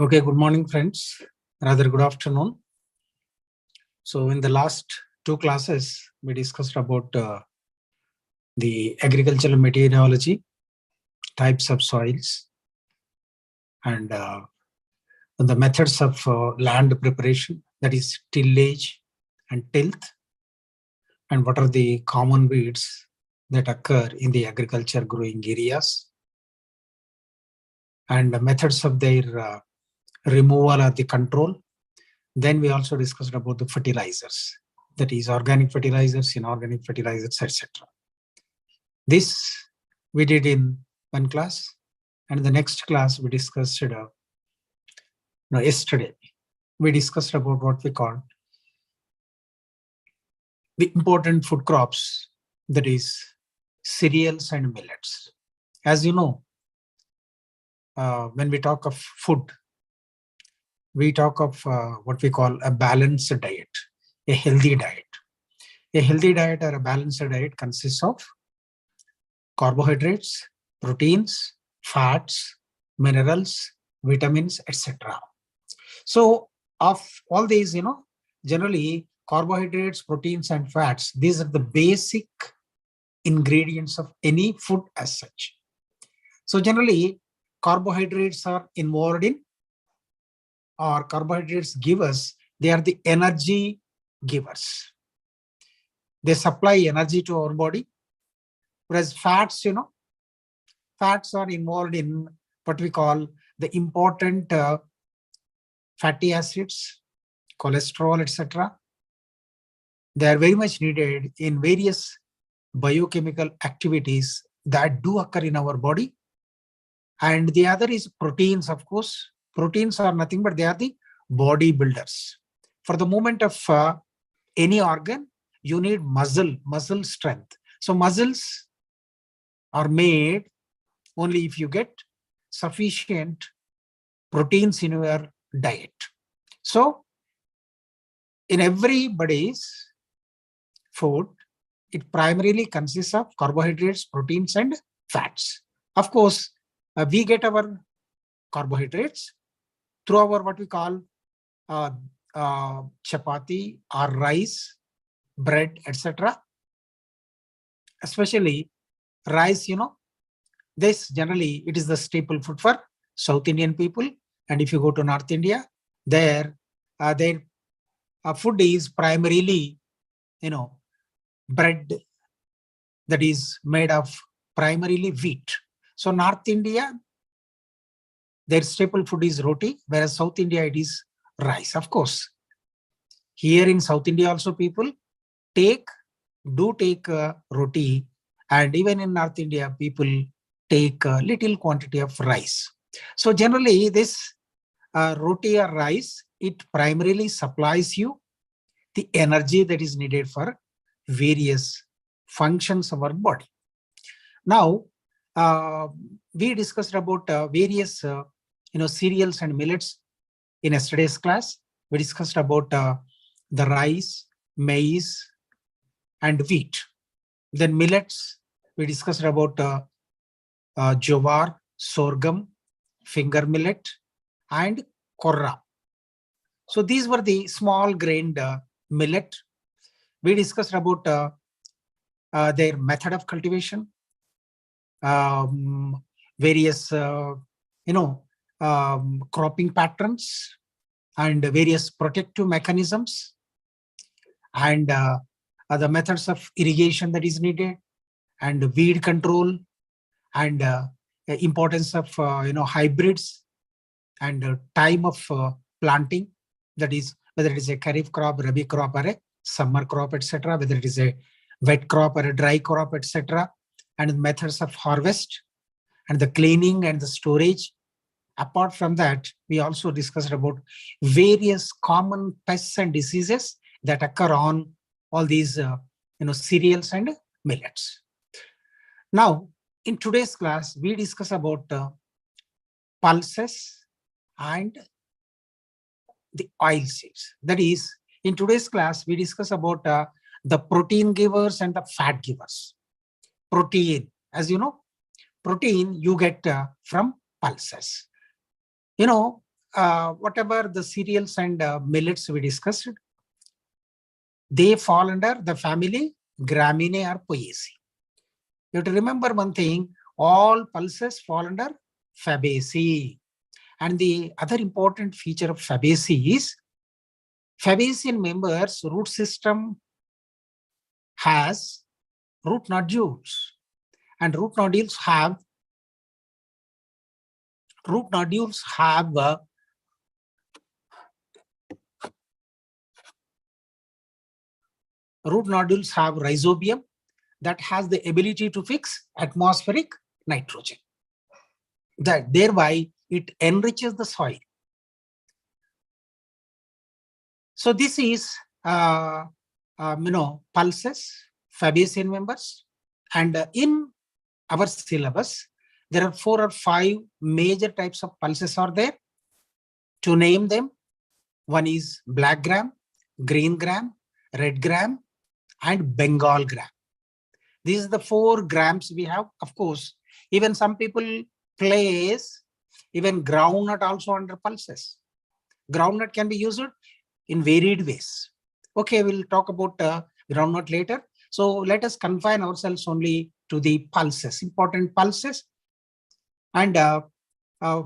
Okay, good morning, friends. Rather good afternoon. So in the last two classes, we discussed about the agricultural meteorology, types of soils, and the methods of land preparation, that is tillage and tilth, and what are the common weeds that occur in the agriculture growing areas, and the methods of their removal or the control. Then we also discussed about the fertilizers, that is organic fertilizers, inorganic fertilizers, etc. This we did in one class, and the next class we discussed yesterday. We discussed about what we call the important food crops, that is cereals and millets. As you know, when we talk of food, we talk of what we call a balanced diet, a healthy diet. A healthy diet or a balanced diet consists of carbohydrates, proteins, fats, minerals, vitamins, etc. So of all these, generally carbohydrates, proteins, and fats, these are the basic ingredients of any food as such. So generally carbohydrates are involved in, or carbohydrates give us, they are the energy givers. They supply energy to our body. Whereas fats, fats are involved in what we call the important fatty acids, cholesterol, etc. They are very much needed in various biochemical activities that do occur in our body. And the other is proteins, of course. Proteins are nothing but they are the body builders. For the movement of any organ, you need muscle strength. So muscles are made only if you get sufficient proteins in your diet. So in everybody's food, it primarily consists of carbohydrates, proteins, and fats. Of course, we get our carbohydrates through our what we call chapati or rice, bread, etc. Especially rice, this generally it is the staple food for South Indian people. And if you go to North India, their food is primarily, bread that is made of primarily wheat. So North India, their staple food is roti, whereas South India it is rice. Of course, here in South India also people do take roti, and even in North India people take a little quantity of rice. So generally this roti or rice, it primarily supplies you the energy that is needed for various functions of our body. Now, we discussed about various cereals and millets in yesterday's class. We discussed about the rice, maize, and wheat. Then millets, we discussed about jowar, sorghum, finger millet, and korra. So these were the small grained millet. We discussed about their method of cultivation, various cropping patterns, and various protective mechanisms, and the methods of irrigation that is needed, and weed control, and importance of hybrids, and time of planting, that is whether it is a kharif crop, rabi crop, or a summer crop, etc., whether it is a wet crop or a dry crop, etc., and methods of harvest, and the cleaning and the storage. Apart from that, we also discussed about various common pests and diseases that occur on all these cereals and millets. Now, in today's class, we discuss about pulses and the oil seeds. That is, in today's class, we discuss about the protein givers and the fat givers. Protein, as you know, protein you get from pulses. whatever the cereals and millets we discussed, they fall under the family Graminae or Poaceae. You have to remember one thing, all pulses fall under Fabaceae. And the other important feature of Fabaceae is Fabacean members root system has root nodules, and root nodules have rhizobium that has the ability to fix atmospheric nitrogen. That thereby it enriches the soil. So this is pulses, Fabacean members, and in our syllabus there are 4 or 5 major types of pulses are there. To name them, one is black gram, green gram, red gram, and Bengal gram. These are the 4 grams we have. Of course, even some people place even groundnut also under pulses. Groundnut can be used in varied ways. Okay, we'll talk about groundnut later. So let us confine ourselves only to the pulses, important pulses. And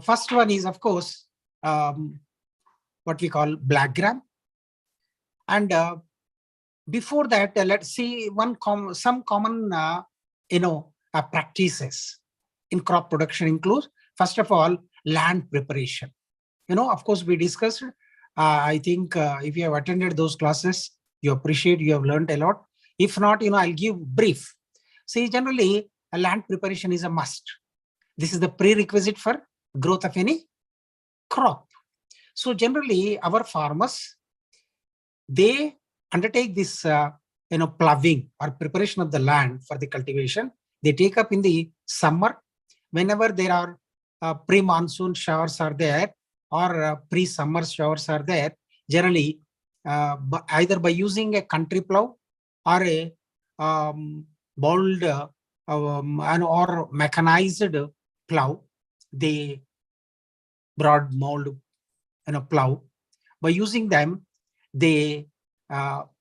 first one is, of course, what we call black gram. And before that, let's see some common practices in crop production include, first of all, land preparation. Of course, we discussed. I think if you have attended those classes, you appreciate, you have learned a lot. If not, I'll give brief. See, generally, a land preparation is a must. This is the prerequisite for growth of any crop. So generally, our farmers, they undertake this, ploughing or preparation of the land for the cultivation. They take up in the summer, whenever there are pre-monsoon showers are there, or pre-summer showers are there. Generally, either by using a country plow or a bowled or mechanized plow, the broad mold plow. By using them, they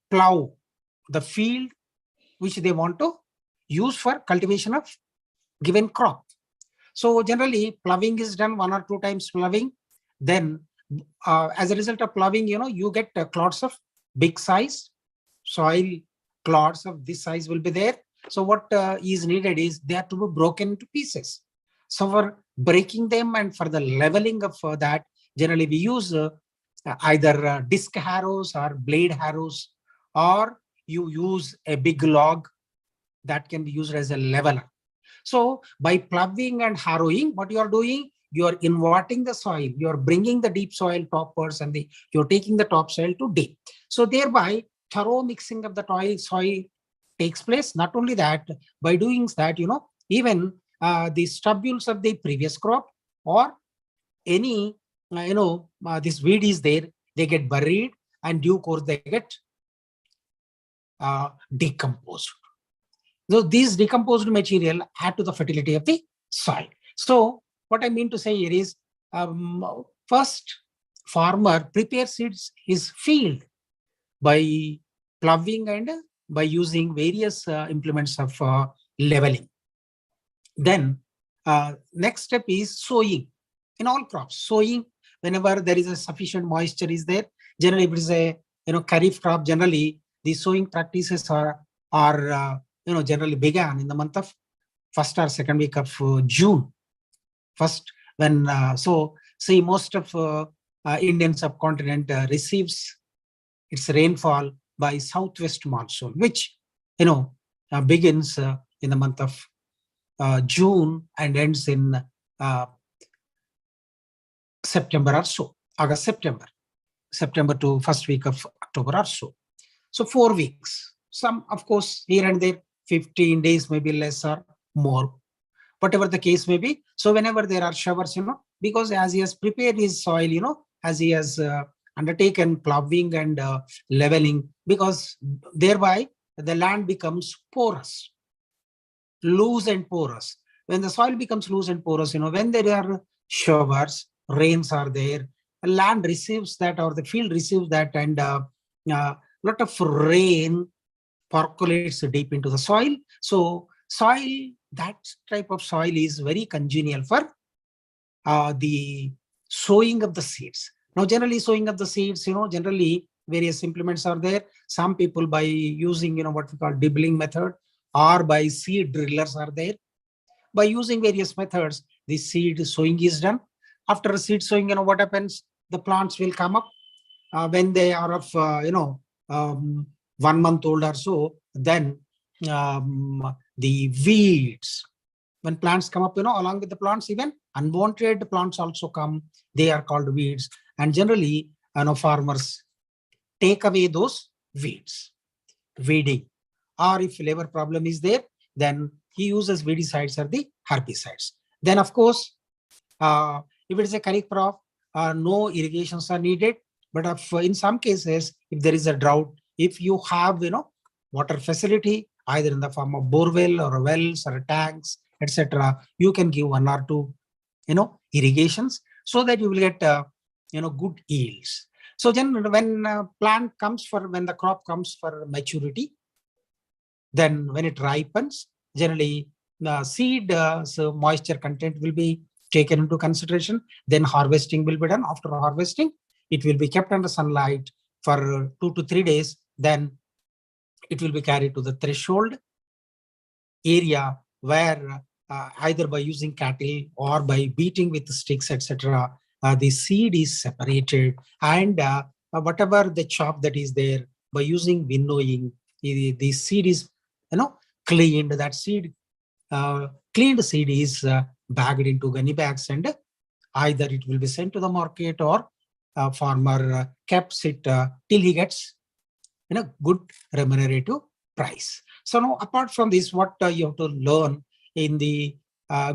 plow the field which they want to use for cultivation of given crop. So generally, ploughing is done 1 or 2 times ploughing. Then as a result of ploughing, you get clods of big size. Soil clods of this size will be there. So what is needed is they have to be broken into pieces. So for breaking them and for the leveling of that, generally we use either disc harrows or blade harrows, or you use a big log that can be used as a leveler. So by ploughing and harrowing, what you are doing, you are inverting the soil, you are bringing the deep soil topwards, and you're taking the topsoil to deep. So thereby thorough mixing of the soil takes place. Not only that, by doing that, even the stubules of the previous crop or any this weed is there, they get buried, and due course they get decomposed. So these decomposed material add to the fertility of the soil. So what I mean to say here is, first farmer prepares his field by ploughing and by using various implements of leveling. Then next step is sowing. In all crops, sowing whenever there is a sufficient moisture is there. Generally, if it is a kharif crop, generally the sowing practices are generally began in the month of first or second week of June. First, when see, most of Indian subcontinent receives its rainfall by southwest monsoon, which begins in the month of June and ends in September or so, August, September to first week of October or so. So 4 weeks. Some, of course, here and there, 15 days, maybe less or more, whatever the case may be. So whenever there are showers, because as he has prepared his soil, as he has undertaken ploughing and leveling, because thereby the land becomes porous, loose and porous. When the soil becomes loose and porous, when there are showers, rains are there, land receives that, or the field receives that, and lot of rain percolates deep into the soil. So soil, that type of soil is very congenial for the sowing of the seeds. Now, generally sowing of the seeds, generally various implements are there. Some people by using, what we call dibbling method, or by seed drillers are there. By using various methods, the seed sowing is done. After seed sowing, what happens? The plants will come up when they are of, 1 month old or so. Then the weeds, when plants come up, along with the plants, even unwanted plants also come. They are called weeds. And generally, farmers take away those weeds, weeding. Or if labor problem is there, then he uses weedicides or the herbicides. Then, of course, if it is a kharif crop, no irrigations are needed. But in some cases, if there is a drought, if you have, water facility, either in the form of borewell or wells or tanks, etc., you can give 1 or 2, irrigations, so that you will get, good yields. So then when when the crop comes for maturity, then when it ripens, generally the seed so moisture content will be taken into consideration. Then harvesting will be done. After harvesting, it will be kept under sunlight for 2 to 3 days. Then it will be carried to the threshold area where either by using cattle or by beating with sticks, etc., the seed is separated, and whatever the chop that is there, by using winnowing, the seed is, cleaned. That seed, cleaned seed is bagged into gunny bags, and either it will be sent to the market, or farmer keeps it till he gets good remunerative price. So now, apart from this, what you have to learn in the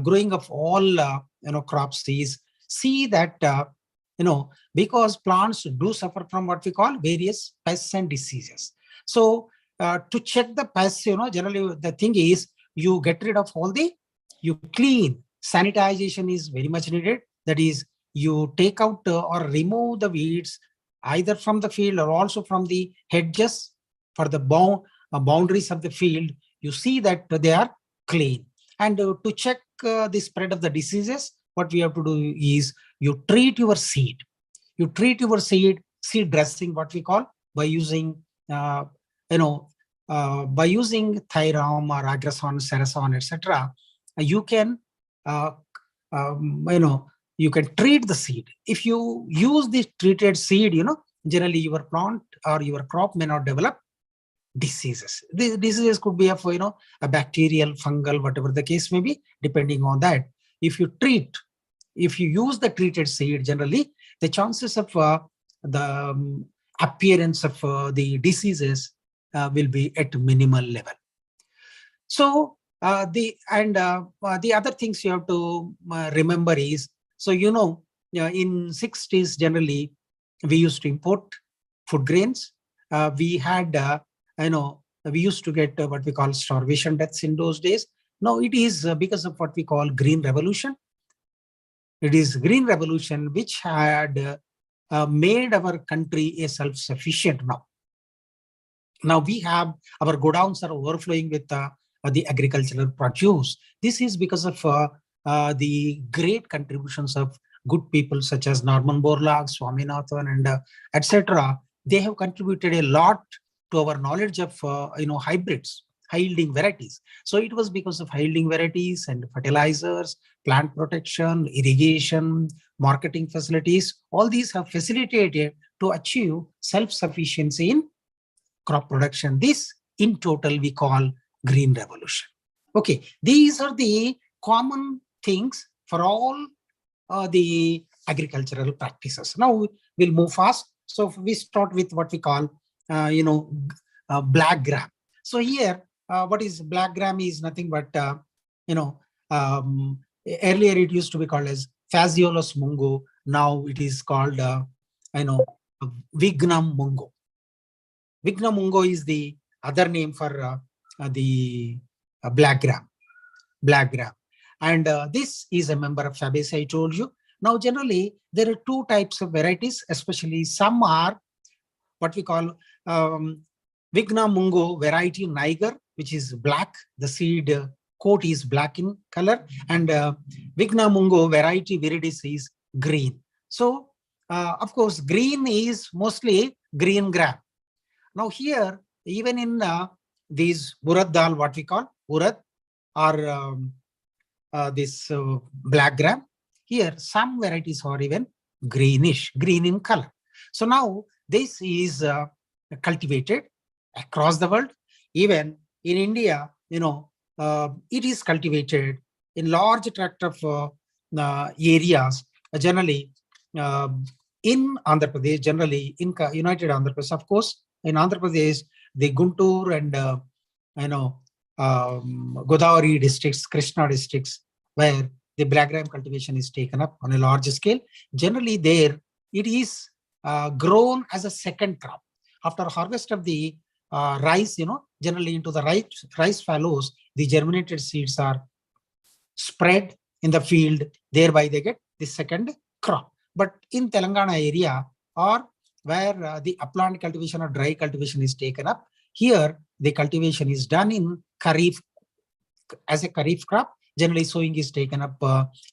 growing of all crops is, see that because plants do suffer from what we call various pests and diseases. So to check the pests, generally the thing is, you get rid of you clean. Sanitization is very much needed. That is, you take out or remove the weeds either from the field or also from the hedges for the boundaries of the field. You see that they are clean. And to check the spread of the diseases, what we have to do is, you treat your seed. You treat your seed dressing, what we call, by using, by using Thiram or Agrasol, Serasol, etc. You can, you can treat the seed. If you use this treated seed, generally your plant or your crop may not develop diseases. The diseases could be of, a bacterial, fungal, whatever the case may be, depending on that. If you use the treated seed, generally the chances of the appearance of the diseases will be at minimal level. So the other things you have to remember is, so in 60s generally we used to import food grains. We had we used to get what we call starvation deaths in those days. Now it is because of what we call green revolution. It is green revolution which had made our country a self-sufficient now. Now we have, our godowns are overflowing with the agricultural produce. This is because of the great contributions of good people such as Norman Borlaug, Swaminathan, and etc. They have contributed a lot to our knowledge of hybrids, high-yielding varieties. So it was because of high-yielding varieties and fertilizers, plant protection, irrigation, marketing facilities. All these have facilitated to achieve self-sufficiency in crop production. This in total we call green revolution. Okay, these are the common things for all the agricultural practices. Now we'll move fast. So we start with what we call black gram. So here what is black gram is nothing but earlier it used to be called as Phaseolus mungo. Now it is called Vignum mungo. Vignum mungo is the other name for the black gram. And this is a member of Fabaceae, I told you. Now, generally, there are two types of varieties, especially some are what we call Vigna Mungo variety Niger, which is black. The seed coat is black in color, and Vigna Mungo variety Viridis is green. So, of course, green is mostly green gram. Now here, even in these urad dal, what we call urad, or this black gram, here some varieties are even greenish, green in color. So now this is cultivated across the world. Even in India, it is cultivated in large tract of areas, generally uh, in Andhra Pradesh, generally in United Andhra Pradesh. Of course, in Andhra Pradesh, the Guntur and Godavari districts, Krishna districts, where the black gram cultivation is taken up on a large scale. Generally, there it is grown as a second crop. After harvest of the rice, generally into the rice fallows, the germinated seeds are spread in the field. Thereby, they get the second crop. But in Telangana area, or where the upland cultivation or dry cultivation is taken up, here the cultivation is done in Kharif as a Kharif crop. Generally, sowing is taken up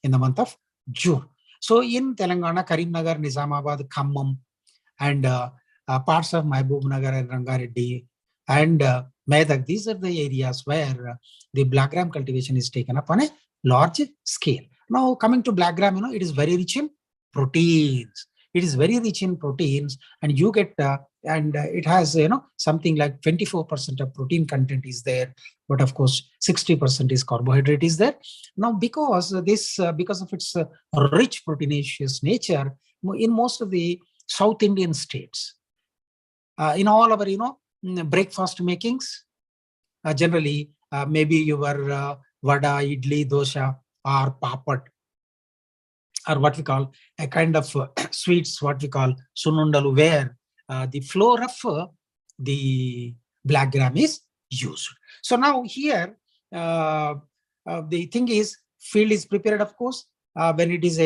in the month of June. So in Telangana, Karimnagar, Nizamabad, Khammam, and parts of Mahbubnagar and Rangareddy and Medak, these are the areas where the black gram cultivation is taken up on a large scale. Now, coming to black gram, it is very rich in proteins. It is very rich in proteins, and you get and it has something like 24% of protein content is there, but of course 60% is carbohydrate is there. Now, because of its rich proteinaceous nature, in most of the South Indian states, in all our breakfast makings, generally maybe your vada, idli, dosha, or papad, or what we call a kind of sweets, what we call sunundalu, where the flour of the black gram is used. So now here, the thing is, field is prepared, of course, when it is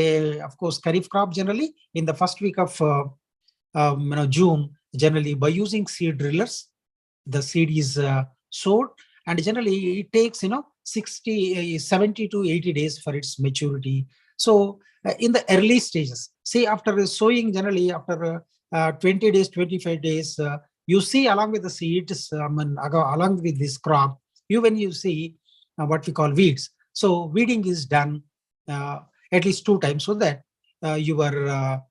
of course, Kharif crop, generally in the first week of June, generally by using seed drillers, the seed is sowed, and generally it takes 70 to 80 days for its maturity. So in the early stages, say after sowing, generally after 20 days, 25 days, you see along with the seeds, along with this crop, when you see what we call weeds. So weeding is done at least 2 times, so that your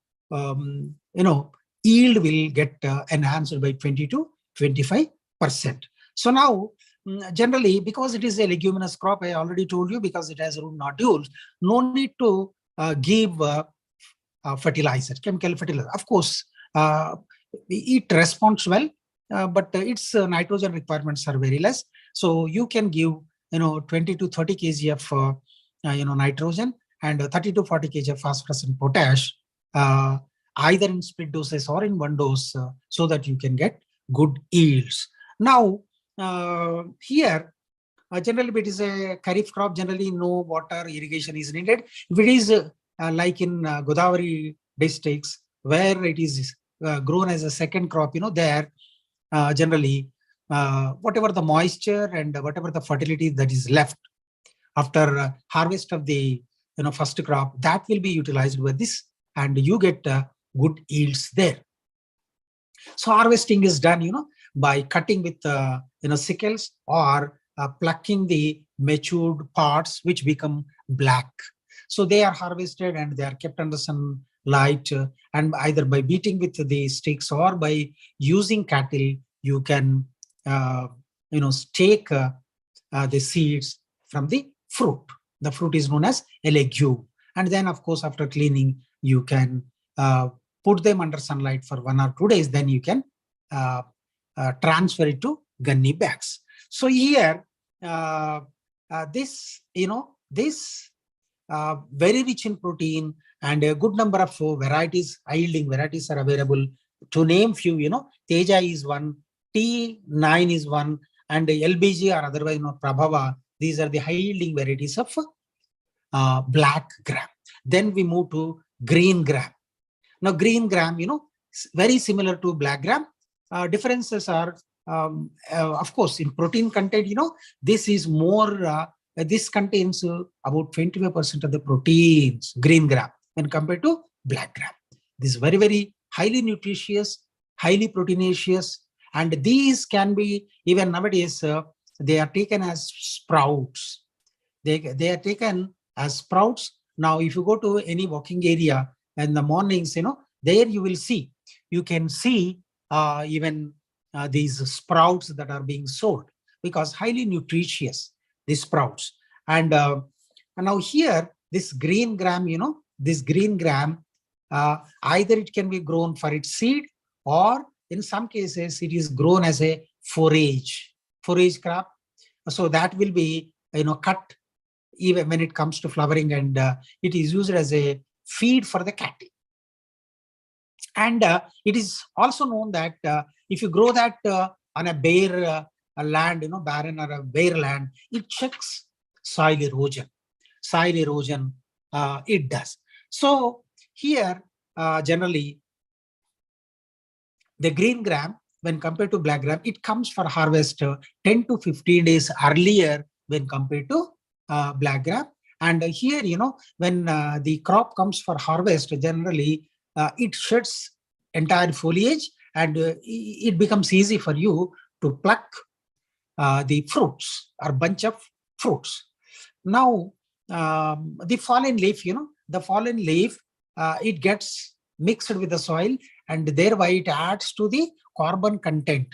yield will get enhanced by 20 to 25%. So now, generally, because it is a leguminous crop, I already told you, because it has root nodules, no need to give fertilizer, chemical fertilizer. Of course, it responds well, but its nitrogen requirements are very less. So you can give 20 to 30 kg of nitrogen and 30 to 40 kg of phosphorus and potash, either in split doses or in one dose, so that you can get good yields. Now, here, generally, if it is a Kharif crop, generally no water irrigation is needed. If it is like in Godavari districts, where it is grown as a second crop, there generally whatever the moisture and whatever the fertility that is left after harvest of the first crop, that will be utilized with this, and you get good yields there. So harvesting is done, by cutting with sickles, or plucking the matured parts which become black. So they are harvested and they are kept under sunlight, and either by beating with the sticks or by using cattle, you can take the seeds from the fruit. The fruit is known as a legume, and then of course after cleaning, you can put them under sunlight for 1 or 2 days. Then you can transfer it to gunny bags. So here, this very rich in protein, and a good number of varieties, yielding varieties are available. To name few, Teja is one, T9 is one, and LBG, or otherwise Prabhava. These are the high yielding varieties of black gram. Then we move to green gram. Now, green gram, very similar to black gram. Differences are, of course, in protein content, this is more, this contains about 25% of the proteins, green gram, when compared to black gram. This is very, very highly nutritious, highly proteinaceous, and these can be, even nowadays, they are taken as sprouts. They are taken as sprouts. Now, if you go to any walking area in the mornings, there you will see, you can see even these sprouts that are being sold, because highly nutritious, these sprouts. And now here, this green gram, this green gram, either it can be grown for its seed, or in some cases it is grown as a forage crop. So that will be, cut even when it comes to flowering, and it is used as a feed for the cattle. And it is also known that if you grow that on a bare land, barren or a bare land, it checks soil erosion. Soil erosion, it does. So here, generally, the green gram, when compared to black gram, it comes for harvest 10 to 15 days earlier when compared to black gram. And here, when the crop comes for harvest, generally, it sheds entire foliage, and it becomes easy for you to pluck the fruits or bunch of fruits. Now, the fallen leaf, the fallen leaf, it gets mixed with the soil, and thereby it adds to the carbon content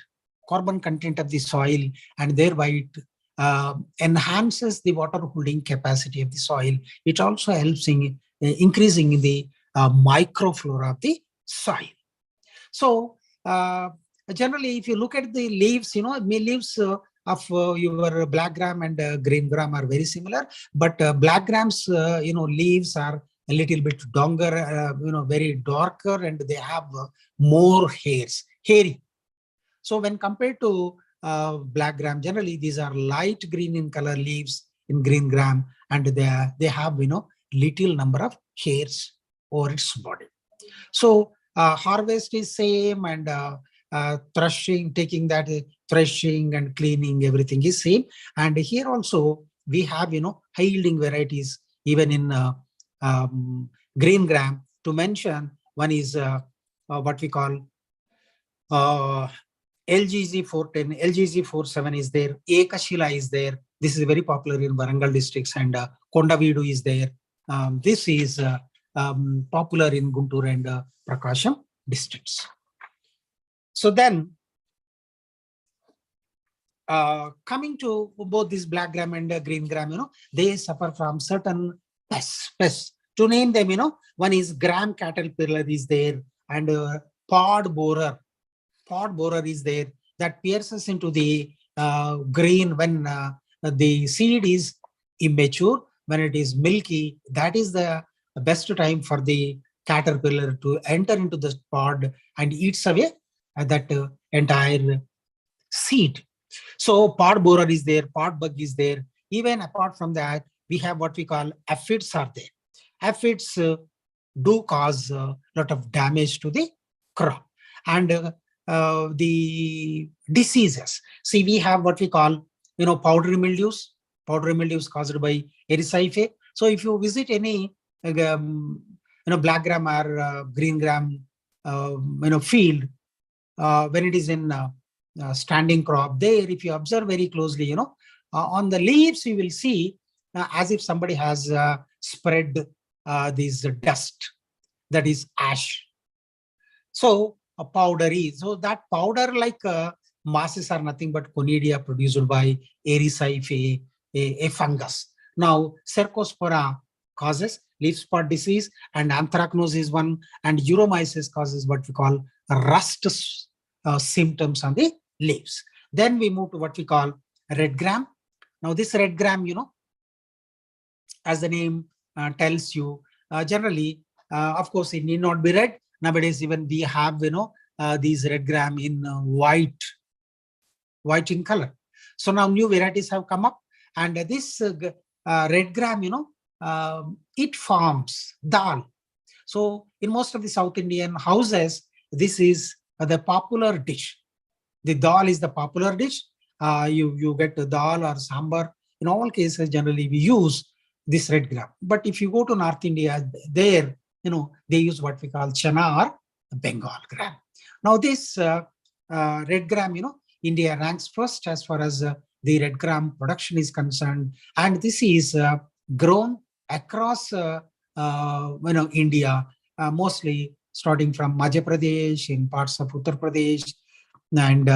of the soil, and thereby it enhances the water holding capacity of the soil. It also helps in increasing the microflora of the soil. So generally, if you look at the leaves, leaves of your black gram and green gram are very similar, but black grams, leaves are a little bit longer, very darker, and they have more hairy. So when compared to black gram, generally these are light green in color leaves in green gram, and they have little number of hairs over its body. So harvest is same, and threshing, taking that threshing and cleaning, everything is same. And here also we have high yielding varieties even in green gram. To mention, one is what we call LGG 410, LGG 47 is there, Ekashila is there. This is very popular in Warangal districts, and Kondavidu is there. This is popular in Guntur and Prakasham districts. So then, coming to both this black gram and green gram, they suffer from certain pests. To name them, one is gram caterpillar is there, and pod borer. Pod borer is there, that pierces into the grain when the seed is immature. When it is milky, that is the best time for the caterpillar to enter into the pod and eats away that entire seed. So pod borer is there, pod bug is there. Even apart from that, we have what we call aphids are there. Aphids do cause a lot of damage to the crop. And the diseases. See, we have what we call, powdery mildews. Powdery mildews caused by Erysife. So if you visit any, black gram or green gram, field, when it is in standing crop, there, if you observe very closely, on the leaves, you will see as if somebody has spread this dust, that is ash. So a powdery. So that powder like masses are nothing but conidia produced by Erysife, a fungus. Now, Cercospora causes leaf spot disease, and anthracnose is one, and Euromyces causes what we call rust symptoms on the leaves. Then we move to what we call red gram. Now, this red gram, as the name tells you, generally, of course, it need not be red. Nowadays, even we have, these red gram in white in color. So now new varieties have come up, and this red gram, it forms dal. So in most of the South Indian houses, this is the popular dish. The dal is the popular dish. You get the dal or sambar. In all cases, generally we use this red gram. But if you go to North India, there, they use what we call chana or Bengal gram. Now this red gram, India ranks first as far as the red gram production is concerned. And this is grown across India, mostly starting from Madhya Pradesh, in parts of Uttar Pradesh, and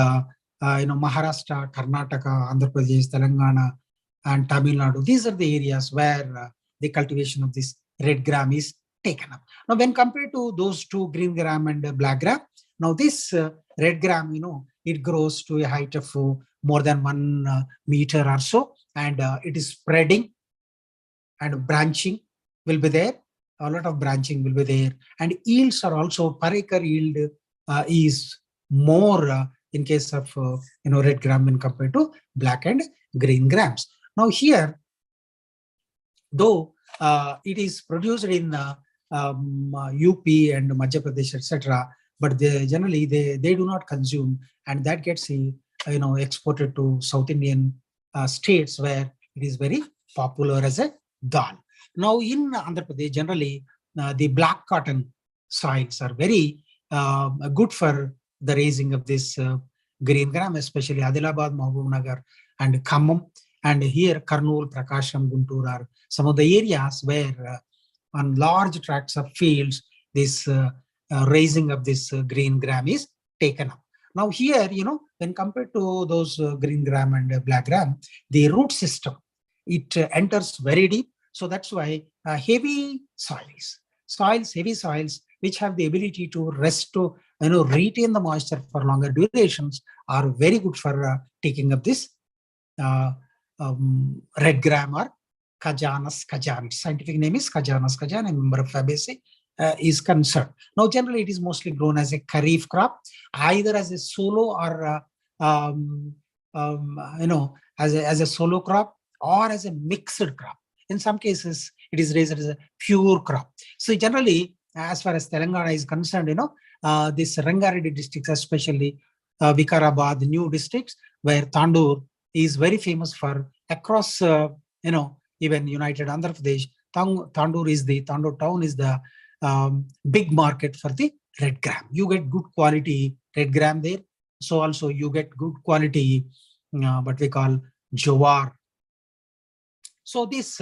Maharashtra, Karnataka, Andhra Pradesh, Telangana, and Tamil Nadu. These are the areas where the cultivation of this red gram is taken up. Now, when compared to those two, green gram and black gram, now this red gram, it grows to a height of more than 1 meter or so, and it is spreading, and branching will be there. A lot of branching will be there, and yields are also, per acre yield is more in case of red gram when compared to black and green grams. Now here, though it is produced in UP and Madhya Pradesh, etc., but generally they do not consume, and that gets exported to South Indian states where it is very popular as a dal. Now in Andhra Pradesh, generally the black cotton soils are very good for the raising of this green gram, especially Adilabad, Mahabubnagar, and Khammam. And here Kurnool, Prakasham, Guntur are some of the areas where on large tracts of fields, this raising of this green gram is taken up. Now here, when compared to those green gram and black gram, the root system, it enters very deep. So that's why heavy heavy soils, which have the ability to retain the moisture for longer durations, are very good for taking up this red gram or Cajanus cajan. Its scientific name is Cajanus cajan, a member of Fabaceae, is concerned. Now, generally, it is mostly grown as a kharif crop, either as a solo or as a solo crop, or as a mixed crop. In some cases, it is raised as a pure crop. So generally, as far as Telangana is concerned, this Rangareddy districts, especially Vikarabad, new districts, where tandoor is very famous for across, even United Andhra Pradesh. Tandoor town is the big market for the red gram. You get good quality red gram there. So also you get good quality what we call jowar. So this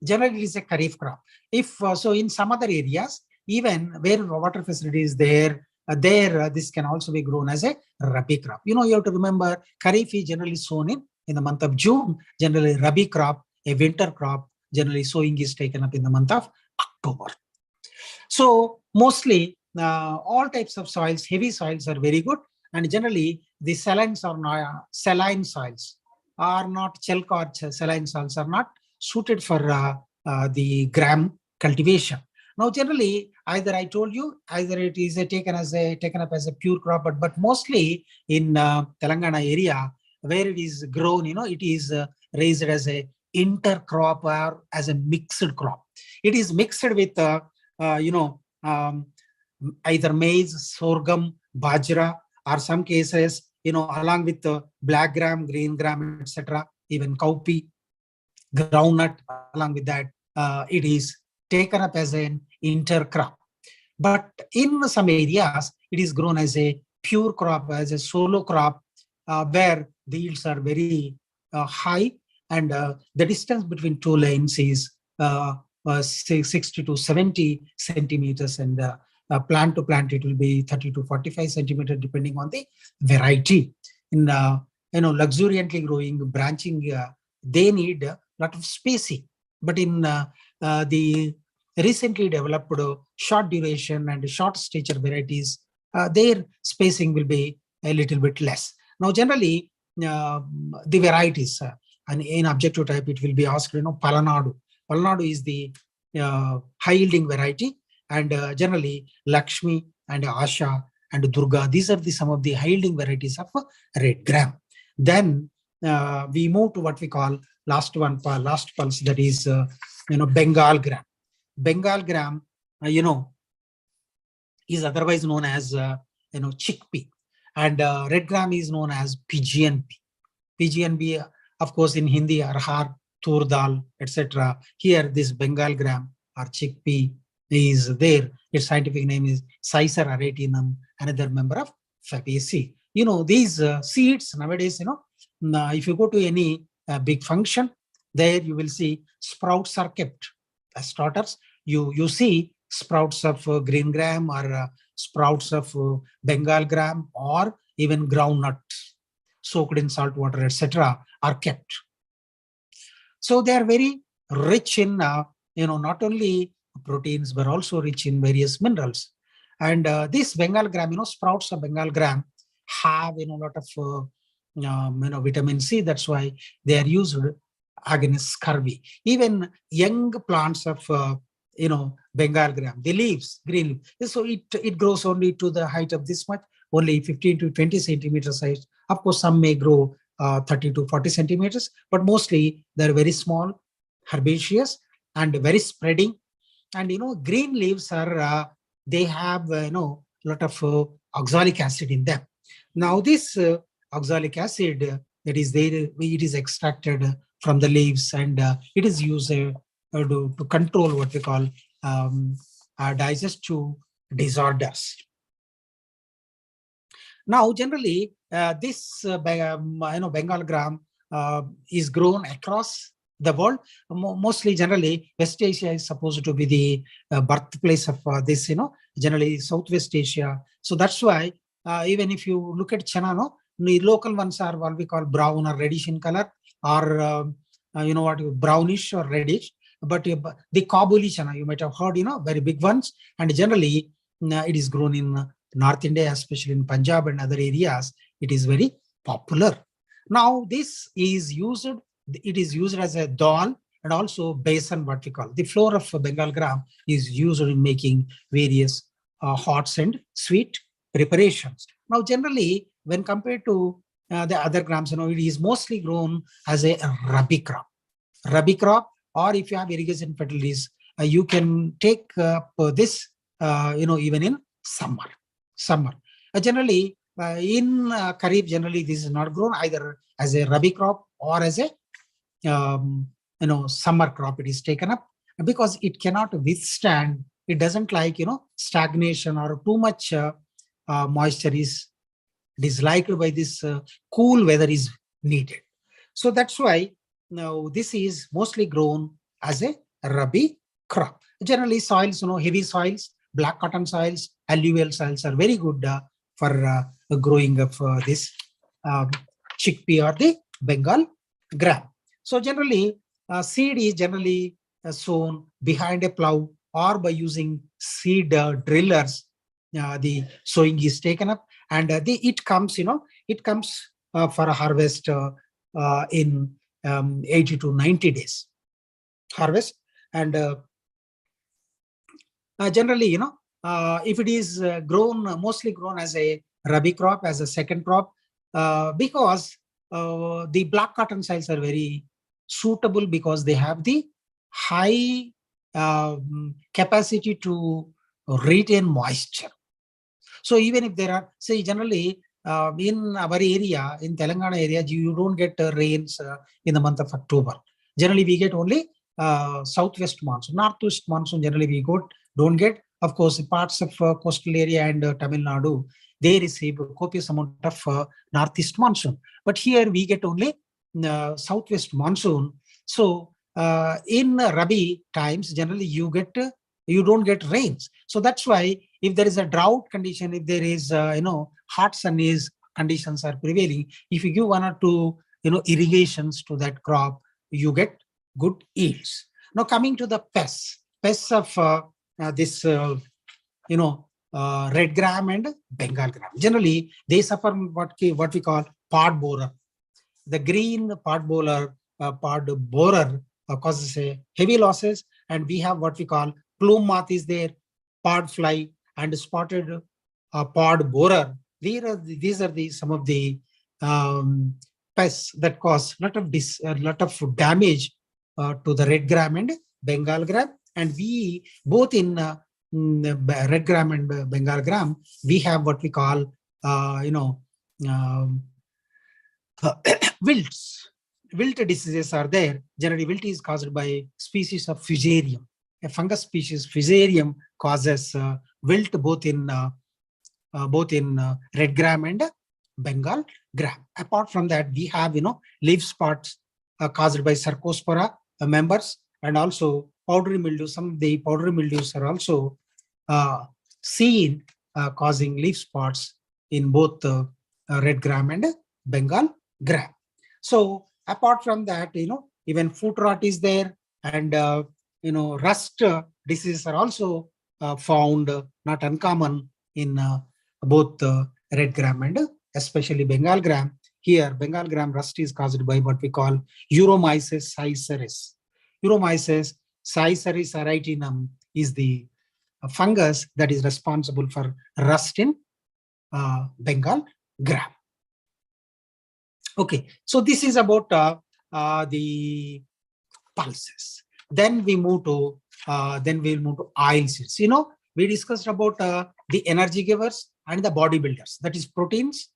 generally is a kharif crop. If so, in some other areas, even where water facility is there, this can also be grown as a rabi crop. You have to remember, kharif is generally sown in the month of June. Generally, rabi crop, a winter crop, generally sowing is taken up in the month of October. So mostly all types of soils, heavy soils, are very good, and generally the saline soils are not, chalk saline soils are not suited for the gram cultivation. Now, generally, either I told you, either it is taken up as a pure crop, but mostly in Telangana area where it is grown, it is raised as a intercrop or as a mixed crop. It is mixed with either maize, sorghum, bajra, or some cases, along with the black gram, green gram, etc., even cowpea, groundnut. Along with that, it is taken up as an intercrop. But in some areas, it is grown as a pure crop, as a solo crop, where the yields are very high, and the distance between two lanes is 60 to 70 centimeters, and plant to plant it will be 30 to 45 centimeters, depending on the variety. In luxuriantly growing, branching, they need a lot of spacing. But in the recently developed short duration and short stature varieties, their spacing will be a little bit less. Now, generally, the varieties, and in objective type, it will be asked, Palanadu. Palanadu is the high yielding variety, and generally Lakshmi and Asha and Durga, these are some of the high yielding varieties of red gram. Then we move to what we call last pulse, that is Bengal gram. Bengal gram, is otherwise known as chickpea, and red gram is known as pigeon pea. Pigeon pea, of course, in Hindi, arhar, tur dal, etc. Here, this Bengal gram or chickpea is there. Its scientific name is Cicer aratinum, another member of Fabaceae. These seeds nowadays, if you go to any big function, there you will see sprouts are kept as starters. You see sprouts of green gram or sprouts of Bengal gram or even groundnut soaked in salt water, etc., are kept. So they are very rich in, not only proteins, but also rich in various minerals. And this Bengal gram, sprouts of Bengal gram have, a lot of, vitamin C. That's why they are used against scurvy. Even young plants of, Bengal gram, the leaves, green. So it grows only to the height of this much, only 15 to 20 centimeters size. Of course, some may grow 30 to 40 centimeters, but mostly they're very small, herbaceous, and very spreading. And green leaves are they have lot of oxalic acid in them. Now this oxalic acid that is there, it is extracted from the leaves, and it is used to control what we call digestive disorders. Now, generally, this Bengal gram is grown across the world. Mostly, generally, West Asia is supposed to be the birthplace of this. Generally Southwest Asia. So that's why even if you look at China, the local ones are what we call brown or reddish in color, or brownish or reddish. But the Kabuli chana, you might have heard, very big ones, and generally it is grown in North India, especially in Punjab and other areas. It is very popular. Now this is used, it is used as a dal and also besan, what we call. The flour of Bengal gram is used in making various hot and sweet preparations. Now generally, when compared to the other grams, it is mostly grown as a rabi crop. Rabi crop, or if you have irrigation facilities, you can take this, even in summer. Generally, in Kharif, generally this is not grown either as a rabi crop or as a summer crop. It is taken up because it cannot withstand. It doesn't like stagnation or too much moisture is disliked by this cool weather is needed. So that's why now this is mostly grown as a rabi crop. Generally soils, heavy soils, black cotton soils, alluvial soils are very good for growing of this chickpea or the Bengal gram. So generally seed is generally sown behind a plow or by using seed drillers. The sowing is taken up, and it comes for a harvest in 80 to 90 days harvest. And generally, if it is mostly grown as a rabi crop, as a second crop, because the black cotton soils are very suitable because they have the high capacity to retain moisture. So even if there are, say, generally in our area, in Telangana area, you don't get rains in the month of October. Generally, we get only southwest monsoon. Northwest monsoon, generally we don't get. Of course, parts of coastal area and Tamil Nadu, they receive a copious amount of northeast monsoon. But here we get only southwest monsoon. So in Rabi times, generally you don't get rains. So that's why if there is a drought condition, if there is hot sun is conditions are prevailing, if you give one or two irrigations to that crop, you get good yields. Now coming to the pests of this red gram and Bengal gram. Generally, they suffer what we call pod borer. The green pod borer causes heavy losses, and we have what we call plume moth is there, pod fly, and spotted pod borer. These are some of the pests that cause a lot of damage to the red gram and Bengal gram, and we both in red gram and Bengal gram, we have what we call, um, wilts. Wilt diseases are there. Generally, wilt is caused by species of fusarium. A fungus species, fusarium, causes wilt both in red gram and Bengal gram. Apart from that, we have leaf spots caused by Cercospora members, and also powdery mildew. Some of the powdery mildews are also seen causing leaf spots in both red gram and Bengal gram. So apart from that, even foot rot is there, and rust diseases are also found, not uncommon in both red gram and especially Bengal gram. Here, Bengal gram rust is caused by what we call Euromyces caesaris. Euromyces caesaris aritinum is the fungus that is responsible for rust in Bengal gram. Okay, so this is about the pulses. Then we move to oil seeds. We discussed about the energy givers and the bodybuilders, that is proteins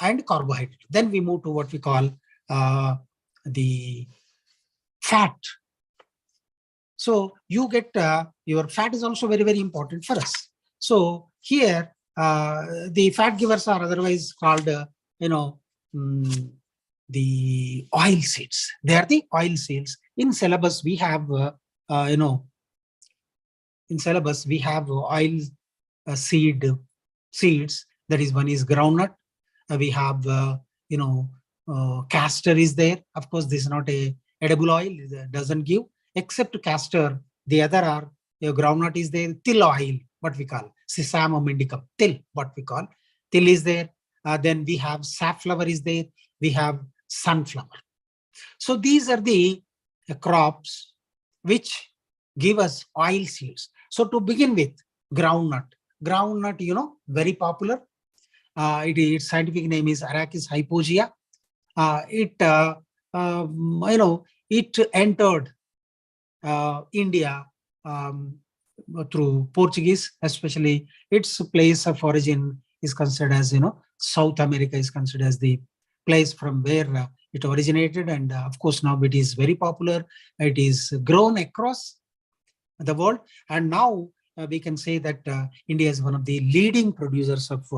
and carbohydrate. Then we move to what we call the fat. So you get your fat is also very, very important for us. So here the fat givers are otherwise called the oil seeds. They are the oil seeds. In syllabus we have oil seeds. That is, one is groundnut. We have castor is there. Of course, this is not a edible oil. It doesn't give, except castor. The other are groundnut is there. Till oil, what we call Sesamum indicum. Till, what we call till is there. Then we have safflower is there. We have sunflower. So these are the crops which give us oil seeds. So to begin with, groundnut. Groundnut, very popular. Its scientific name is Arachis hypogaea. It entered India through Portuguese, especially its place of origin is considered as, South America is considered as the place from where it originated. And of course, now it is very popular. It is grown across the world. And now we can say that India is one of the leading producers of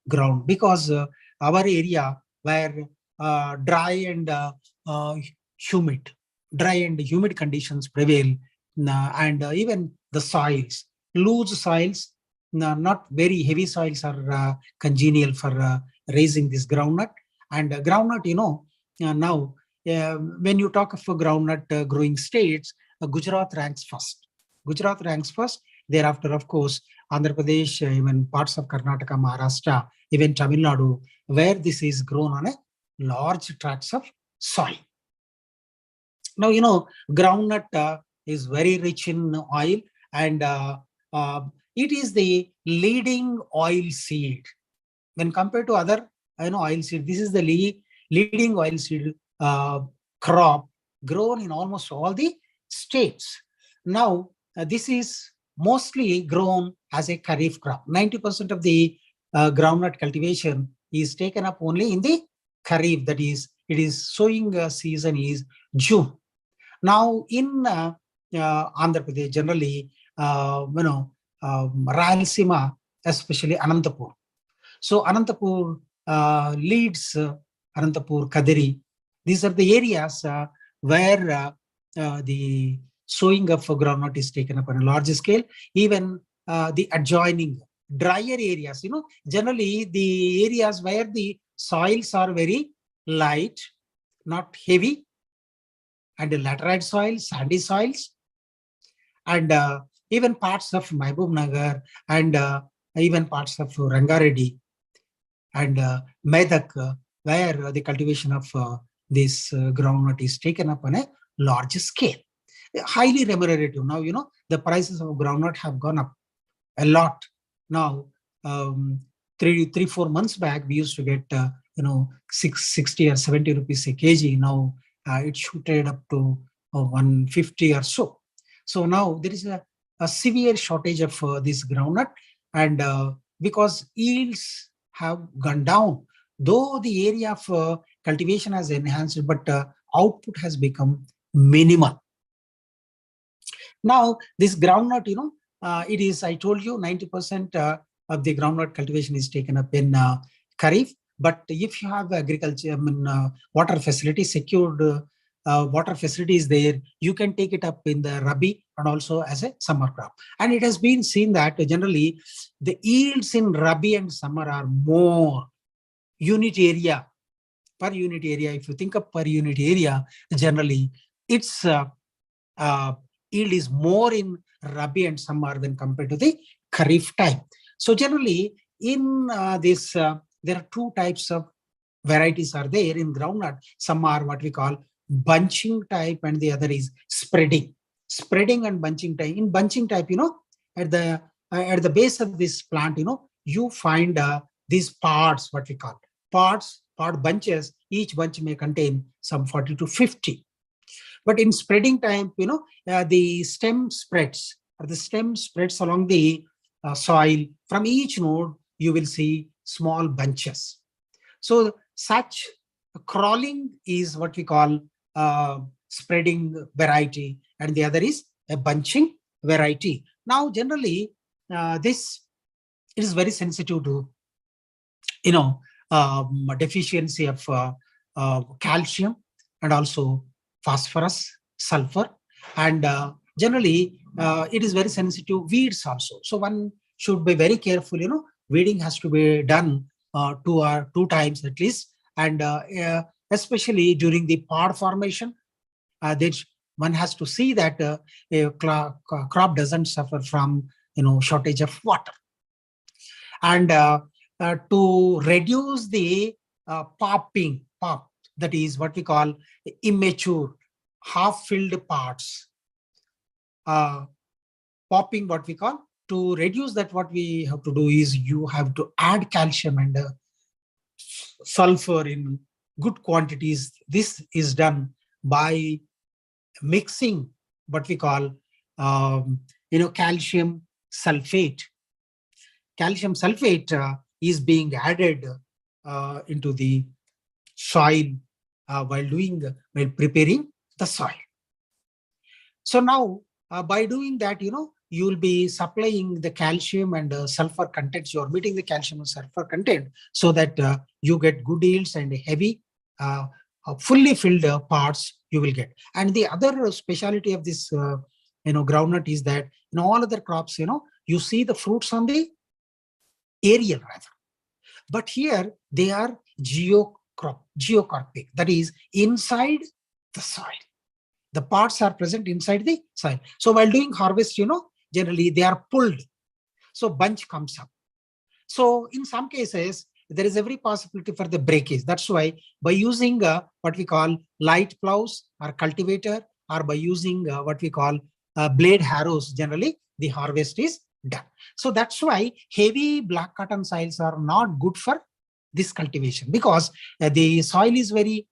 ground, because our area where dry and humid conditions prevail, and even the soils, loose soils, not very heavy soils are congenial for raising this groundnut. And groundnut, now when you talk of groundnut growing states, Gujarat ranks first. Gujarat ranks first. Thereafter, of course, Andhra Pradesh, even parts of Karnataka, Maharashtra, even Tamil Nadu, where this is grown on a large tracts of soil. Now, groundnut is very rich in oil, and it is the leading oil seed. When compared to other oil seed, this is the leading oil seed crop grown in almost all the states. Now, this is mostly grown as a kharif crop. 90% of the groundnut cultivation is taken up only in the kharif, that is, it is sowing season is June. Now, in Andhra Pradesh, generally, Rayalaseema, especially Anantapur. So Anantapur leads Anantapur, Kadiri. These are the areas where the sowing of groundnut is taken up on a large scale. Even the adjoining drier areas, generally the areas where the soils are very light, not heavy, and laterite soils, sandy soils, and even parts of Mahbub Nagar, and even parts of Rangareddy and Medak, where the cultivation of this groundnut is taken up on a large scale. Highly remunerative. Now, the prices of groundnut have gone up a lot. Now, 3-4 months back, we used to get 60 or 70 rupees a kg. Now it shooted up to 150 or so. So now there is a severe shortage of this groundnut, and because yields have gone down, though the area of cultivation has enhanced, but output has become minimal. Now, this groundnut, it is, I told you, 90% of the groundnut cultivation is taken up in Kharif. But if you have agriculture, water facility, secured water facilities there, you can take it up in the Rabi and also as a summer crop. And it has been seen that generally the yields in Rabi and summer are more unit area, per unit area. If you think of per unit area, generally it's yield is more in Rabi and summer than compared to the Kharif time. So generally in this, there are two types of varieties are there in groundnut. Some are what we call bunching type and the other is spreading. Spreading and bunching type. In bunching type, at the base of this plant, you find these parts, what we call part bunches. Each bunch may contain some 40 to 50. But in spreading time, the stem spreads, or the stem spreads along the soil. From each node, you will see small bunches. So such crawling is what we call spreading variety, and the other is a bunching variety. Now, generally, this is very sensitive to, deficiency of calcium and also phosphorus, sulfur, and generally it is very sensitive weeds also. So one should be very careful. Weeding has to be done two times at least, and especially during the pod formation, one has to see that a crop doesn't suffer from shortage of water. And to reduce the pop, that is what we call immature, half-filled parts, popping, what we call, to reduce that, what we have to do is you have to add calcium and sulfur in good quantities. This is done by mixing what we call, calcium sulfate. Calcium sulfate is being added into the soil while preparing the soil. So now by doing that, you will be supplying the calcium and sulfur contents. You are meeting the calcium and sulfur content so that you get good yields and heavy, fully filled parts you will get. And the other speciality of this, groundnut is that in all other crops, you see the fruits on the aerial rather, but here they are geocorpic, that is inside the soil. The parts are present inside the soil. So while doing harvest, generally they are pulled. So bunch comes up. So in some cases, there is every possibility for the breakage. That's why by using what we call light plows or cultivator, or by using what we call blade harrows, generally the harvest is done. So that's why heavy black cotton soils are not good for this cultivation, because the soil is very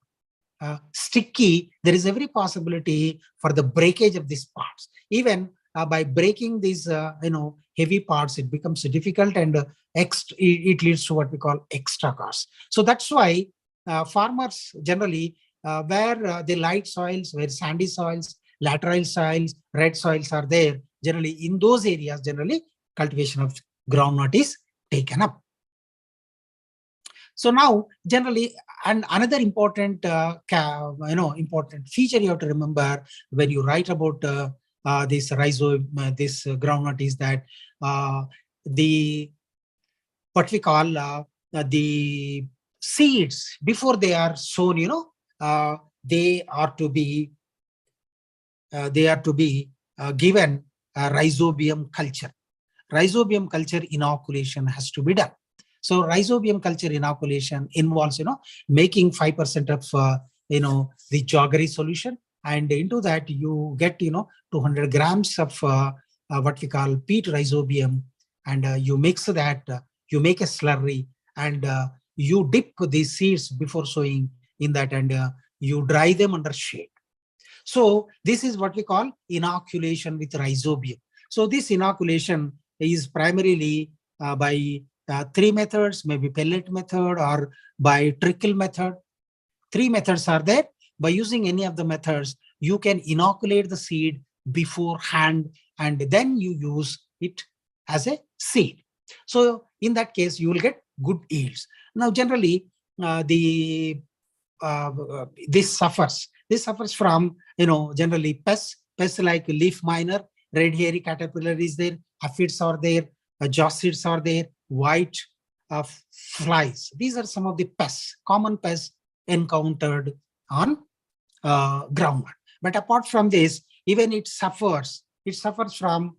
sticky. There is every possibility for the breakage of these parts. Even by breaking these heavy parts, it becomes difficult, and it leads to what we call extra costs. So that's why farmers generally where the light soils, where sandy soils, lateral soils, red soils are there, generally in those areas, generally cultivation of groundnut is taken up. So now generally, and another important important feature you have to remember when you write about this this groundnut is that the what we call the seeds, before they are sown, they are to be given rhizobium culture. Rhizobium culture inoculation has to be done. So rhizobium culture inoculation involves, making 5% of, the jaggery solution, and into that you get, 200 grams of what we call peat rhizobium, and you mix that, you make a slurry, and you dip these seeds before sowing in that, and you dry them under shade. So this is what we call inoculation with rhizobium. So this inoculation is primarily by three methods, maybe pellet method or by trickle method. Three methods are there. By using any of the methods, you can inoculate the seed beforehand and then you use it as a seed. So in that case, you will get good yields. Now, generally, the this suffers from generally pests like leaf miner, red hairy caterpillar is there, aphids are there, josseeds are there, white flies. These are some of the pests, common pests encountered on groundnut. But apart from this, even it suffers from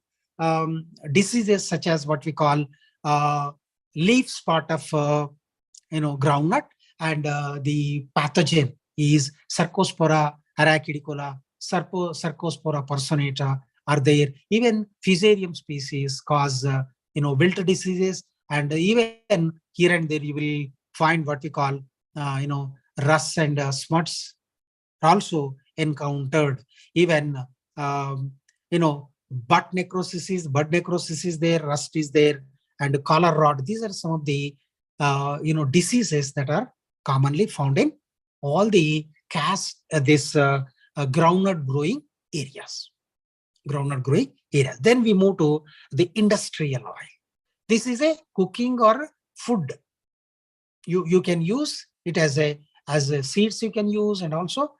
diseases such as what we call leaf spot of groundnut, and the pathogen is Cercospora arachidicola, Cercospora personata are there. Even fusarium species cause wilt diseases, and even here and there you will find what we call rust and smuts also encountered. Even bud necrosis is there, rust is there, and collar rot. These are some of the diseases that are commonly found in all the groundnut growing areas. Then we move to the industrial oil. This is a cooking or food. You can use it as a seeds you can use, and also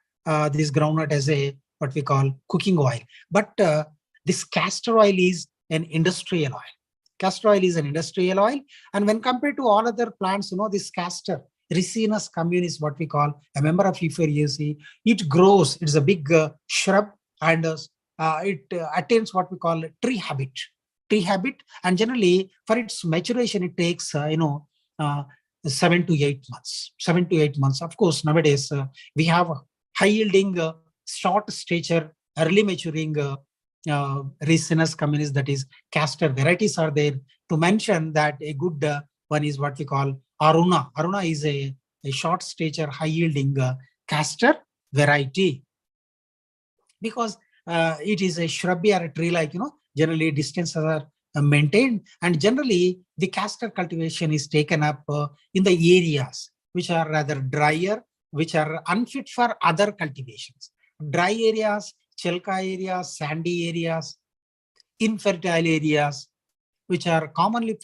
this groundnut as a what we call cooking oil. But this castor oil is an industrial oil. Castor oil is an industrial oil, and when compared to all other plants, this castor Ricinus commune is what we call a member of Euphoriaceae. It grows. It's a big shrub, and it attains what we call tree habit. And generally for its maturation, it takes 7 to 8 months. 7 to 8 months. Of course, nowadays we have high yielding, short stature, early maturing Ricinus communis, that is castor varieties are there. To mention that a good one is what we call Aruna. Aruna is a short stature, high yielding castor variety, because it is a shrubby or a tree like, generally distances are maintained, and generally the castor cultivation is taken up in the areas which are rather drier, which are unfit for other cultivations. Dry areas, chalca areas, sandy areas, infertile areas, which are commonly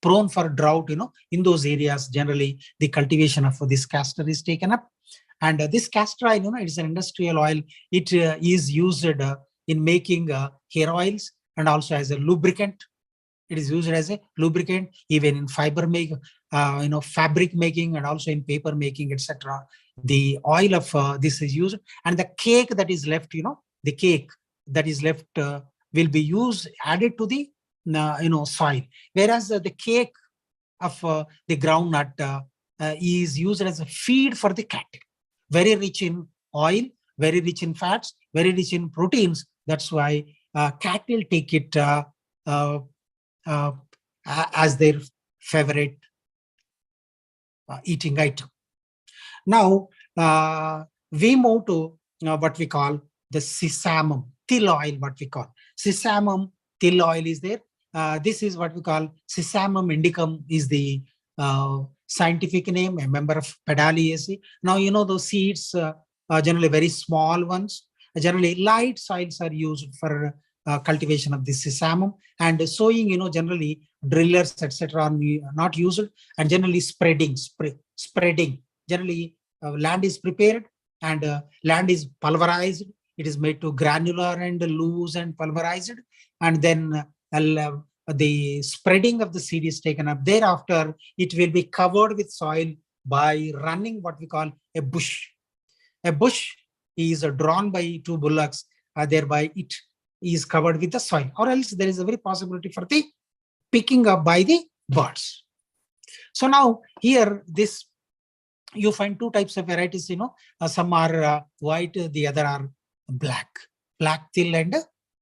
prone for drought, in those areas, generally the cultivation of this castor is taken up. And this castor oil, it is an industrial oil. It is used in making hair oils and also as a lubricant. It is used as a lubricant, even in fabric making, and also in paper making, etc. The oil of this is used, and the cake that is left, the cake that is left will be used, added to the soil. Whereas the cake of the groundnut is used as a feed for the cattle. Very rich in oil, very rich in fats, very rich in proteins. That's why cattle take it as their favorite eating item. Now, we move to what we call the sesamum, till oil, what we call. Sesamum till oil is there. This is what we call Sesamum indicum is the scientific name, a member of Pedaliaceae. Now, those seeds are generally very small ones. Generally, light soils are used for cultivation of this sesamum, and sowing, generally drillers, etc. are not used, and generally spreading. Generally, land is prepared and land is pulverized. It is made to granular and loose and pulverized, and then the spreading of the seed is taken up. Thereafter, it will be covered with soil by running what we call a bush. A bush is drawn by two bullocks, thereby it is covered with the soil, or else there is a very possibility for the picking up by the birds. So now here this you find two types of varieties, some are white, the other are black till and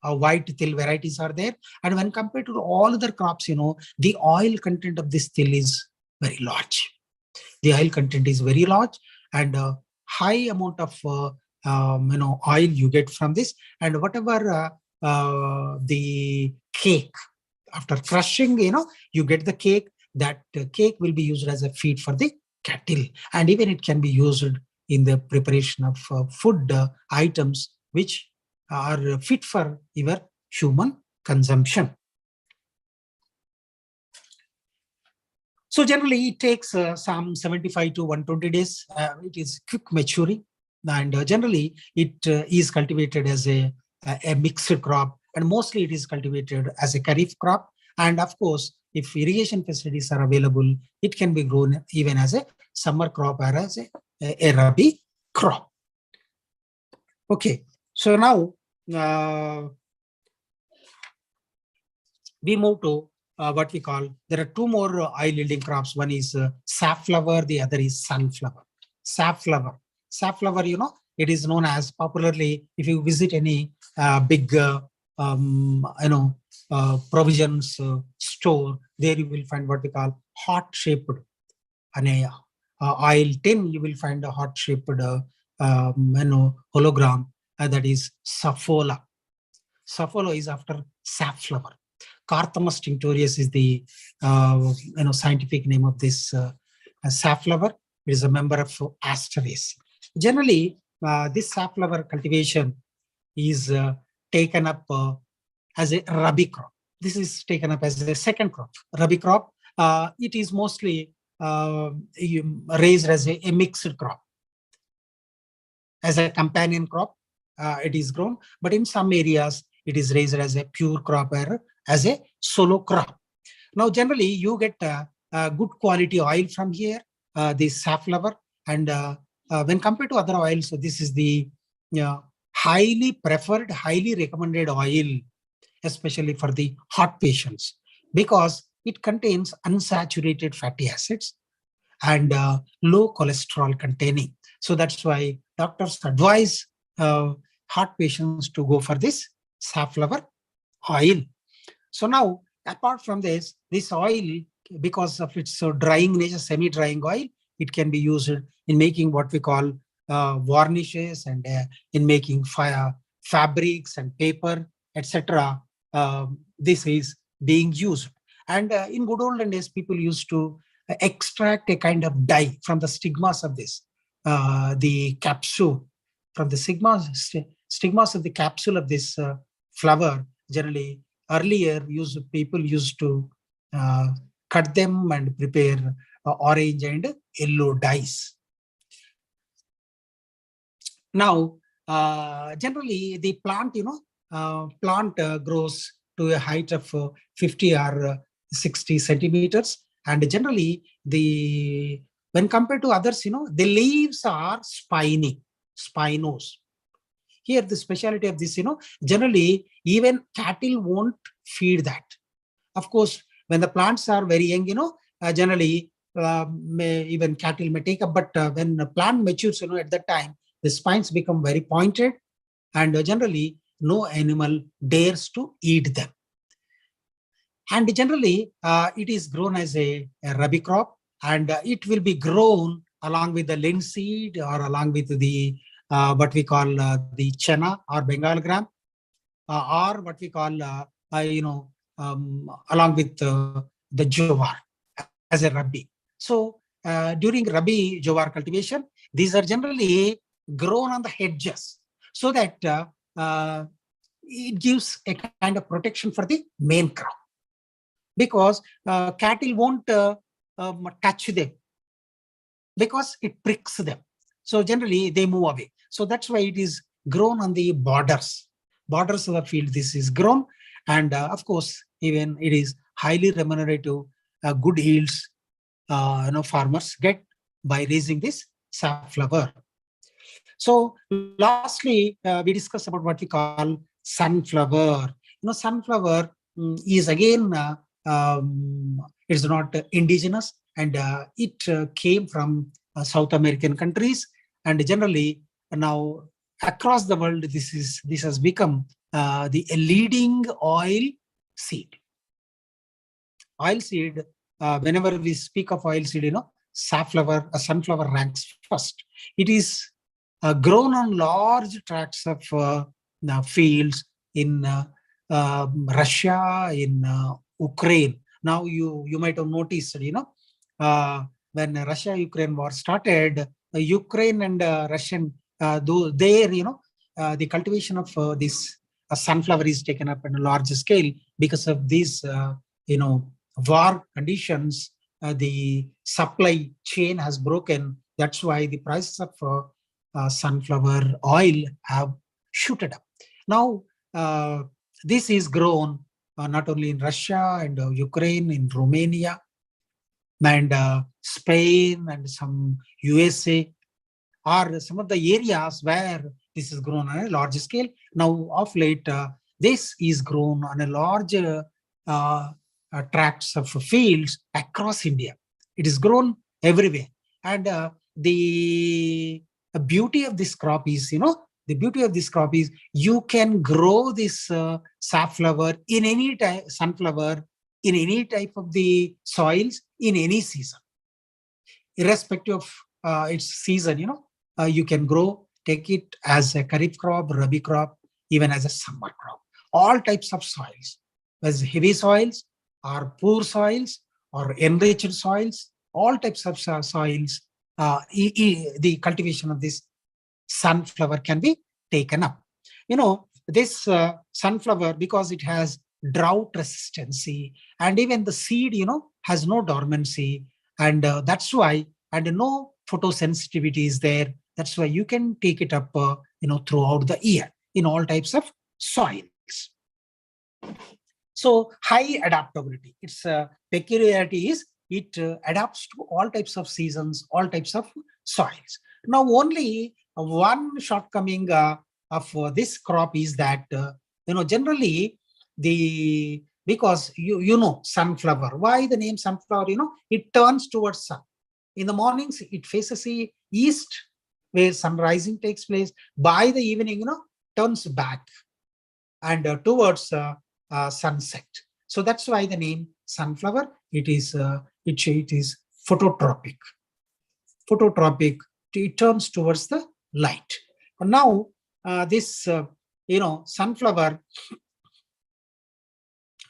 white till varieties are there. And when compared to all other crops, the oil content of this till is very large. The oil content is very large, and high amount of oil you get from this, and whatever the cake, after crushing, you get the cake. That cake will be used as a feed for the cattle, and even it can be used in the preparation of food items which are fit for your human consumption. So generally, it takes some 75 to 120 days. It is quick maturing, and generally it is cultivated as a mixed crop, and mostly it is cultivated as a kharif crop. And of course, if irrigation facilities are available, it can be grown even as a summer crop or as a rabi crop. Okay, so now we move to what we call, there are two more oil yielding crops. One is safflower, the other is sunflower. Safflower. Safflower, it is known as popularly, if you visit any big, provisions store, there you will find what we call heart-shaped oil tin. You will find a heart-shaped hologram that is Saphola. Sappholo is after safflower. Carthamus tinctorius is the scientific name of this safflower. It is a member of Asteraceae. Generally, this safflower cultivation is taken up as a rabi crop. This is taken up as a second crop. Rabi crop, it is mostly raised as a mixed crop. As a companion crop, it is grown, but in some areas, it is raised as a pure crop or as a solo crop. Now, generally, you get good quality oil from here, this safflower, and when compared to other oils, so this is the highly preferred, highly recommended oil, especially for the heart patients, because it contains unsaturated fatty acids and low cholesterol containing. So that's why doctors advise heart patients to go for this safflower oil. So now, apart from this oil, because of its drying nature, semi-drying oil, it can be used in making what we call varnishes, and in making fabrics and paper, etc. This is being used. And in good olden days, people used to extract a kind of dye from the stigmas of this, the capsule, from the stigmas of the capsule of this flower. Generally, earlier people used to cut them and prepare orange and yellow dyes. Now, generally, the plant, grows to a height of 50 or 60 centimeters. And generally, when compared to others, the leaves are spinose. Here, the specialty of this, generally, even cattle won't feed that. Of course, when the plants are very young, generally, even cattle may take up. But when the plant matures, at that time, the spines become very pointed, and generally, no animal dares to eat them. And generally, it is grown as a rabi crop, and it will be grown along with the linseed or along with the what we call the chana or Bengal gram, or what we call along with the jowar as a rabi. So during rabi jowar cultivation, these are generally grown on the hedges, so that it gives a kind of protection for the main crop, because cattle won't touch them, because it pricks them. So generally they move away. So that's why it is grown on the borders of the field. This is grown, and of course, even it is highly remunerative. Good yields, farmers get by raising this safflower. So lastly, we discussed about what we call sunflower. Sunflower is again it's not indigenous, and it came from South American countries, and generally now across the world, this has become the leading oil seed. Oil seed. Whenever we speak of oil seed, sunflower ranks first. It is grown on large tracts of fields in Russia, in Ukraine. Now you might have noticed, when Russia-Ukraine war started, Ukraine and Russian, though there, the cultivation of this sunflower is taken up on a large scale because of these, war conditions. The supply chain has broken. That's why the prices of sunflower oil have shooted up. Now, this is grown not only in Russia and Ukraine, in Romania, and Spain, and some USA, are some of the areas where this is grown on a large scale. Now, of late, this is grown on a large tracts of fields across India. It is grown everywhere. And the beauty of this crop is, you can grow this safflower in any type, sunflower in any type of the soils in any season, irrespective of its season. You can grow, take it as a kharif crop, rabi crop, even as a summer crop. All types of soils, as heavy soils, or poor soils, or enriched soils, all types of soils, the cultivation of this sunflower can be taken up. This sunflower, because it has drought resistancy, and even the seed, has no dormancy, and that's why, and no photosensitivity is there. That's why you can take it up, throughout the year in all types of soils. So high adaptability. Its peculiarity is it adapts to all types of seasons, all types of soils. Now, only one shortcoming of this crop is that, generally because sunflower. Why the name sunflower? It turns towards sun. In the mornings, it faces the east, where sun rising takes place. By the evening, turns back and towards sunset. So that's why the name sunflower. It is phototropic. Phototropic. It turns towards the light. Now, this sunflower,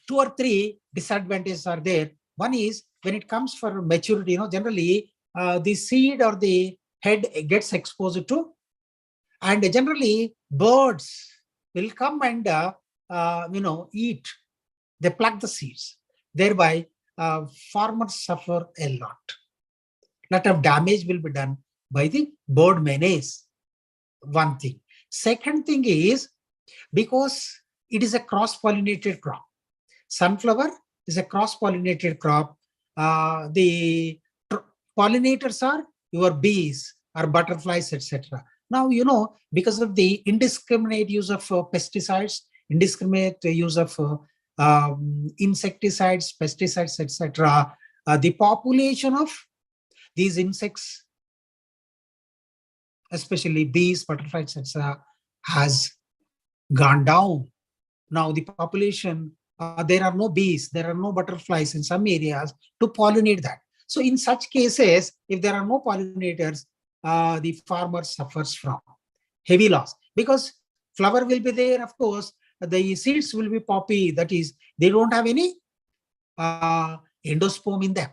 2 or 3 disadvantages are there. One is when it comes for maturity, generally the seed or the head gets exposed to, and generally birds will come and eat. They pluck the seeds. Thereby, farmers suffer a lot. Lot of damage will be done by the bird menace. One thing. Second thing is, because it is a cross-pollinated crop. Sunflower is a cross-pollinated crop. The pollinators are your bees or butterflies, etc. Now, because of the indiscriminate use of pesticides, indiscriminate use of insecticides, pesticides, etc., the population of these insects, especially bees, butterflies, etc., has gone down. Now, the population, there are no bees, there are no butterflies in some areas to pollinate that. So in such cases, if there are no pollinators, the farmer suffers from heavy loss, because flower will be there, of course, the seeds will be poppy, that is, they don't have any endosperm in them.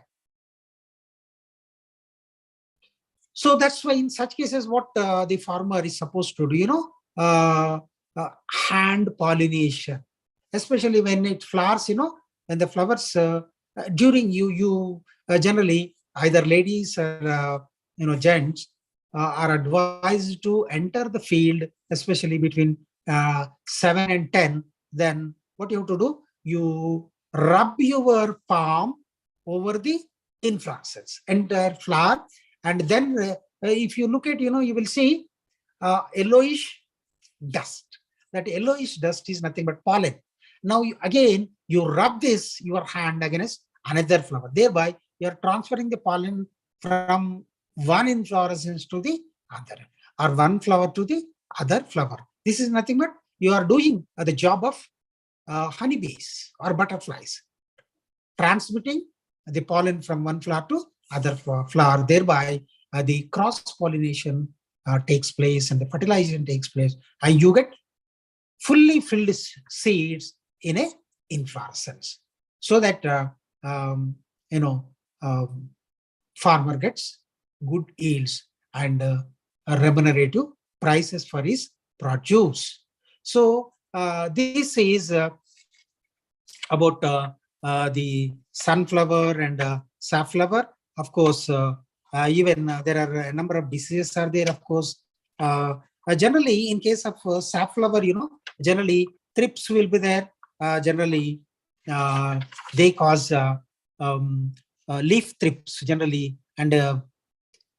So that's why in such cases, what the farmer is supposed to do, hand pollination, especially when it flowers, when the flowers, during you generally, either ladies or gents are advised to enter the field, especially between 7 and 10. Then what you have to do, you rub your palm over the inflorescence, entire flower, and then if you look at, you will see yellowish dust. That yellowish dust is nothing but pollen. Now, again, you rub this, your hand against another flower. Thereby, you are transferring the pollen from one inflorescence to the other, or one flower to the other flower. This is nothing but you are doing the job of honeybees or butterflies, transmitting the pollen from one flower to other flower. Thereby, the cross-pollination takes place and the fertilization takes place, and you get fully filled seeds in a inflorescence, so that you know farmer gets good yields and remunerative prices for his produce. So this is about the sunflower and safflower. Of course, even there are a number of diseases are there. Of course, generally in case of safflower, generally thrips will be there. Generally, they cause um, leaf thrips generally, and